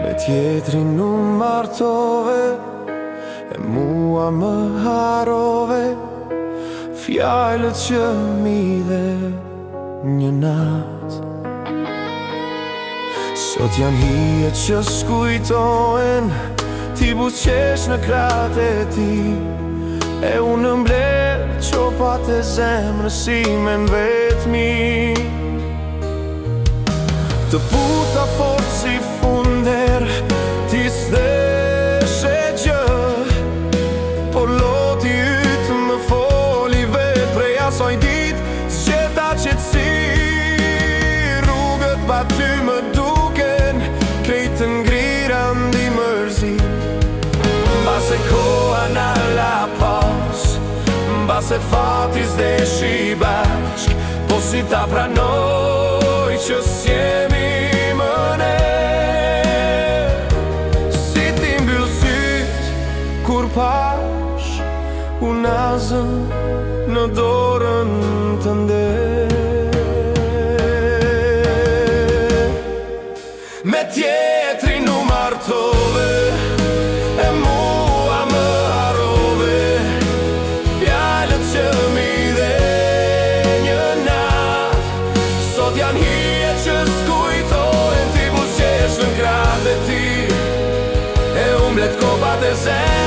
Me tjetrin nuk martove, e mua më harove. Fjallët që m'idhe një nat, sot janë hijet që s'kujtohen. Ti buzqesh në kratë e ti, e unë mbledh qopat e zemrës si me në vetmi. Të putha fort si funder, ti s'deshe gjë, por loti ytë më foli vet. Prej asoj dit s'gjeta qetësi, rrugët pa ty më duken krejt të ngrira ndi mërzi. Mbase koha na la pas, mbase fati s'deshi bashk, po si ta pranoj që s'jemi më ne. Si ti mbyll syt kur pash unazën në dorën tënde. Me tjetrin u martove, e mua më harove. Fjallët që m'idhe një nat, sot janë hijet që s'kujtohen. Ti buzqesh në kratë e ti, e unë mbledh kopat e zemrës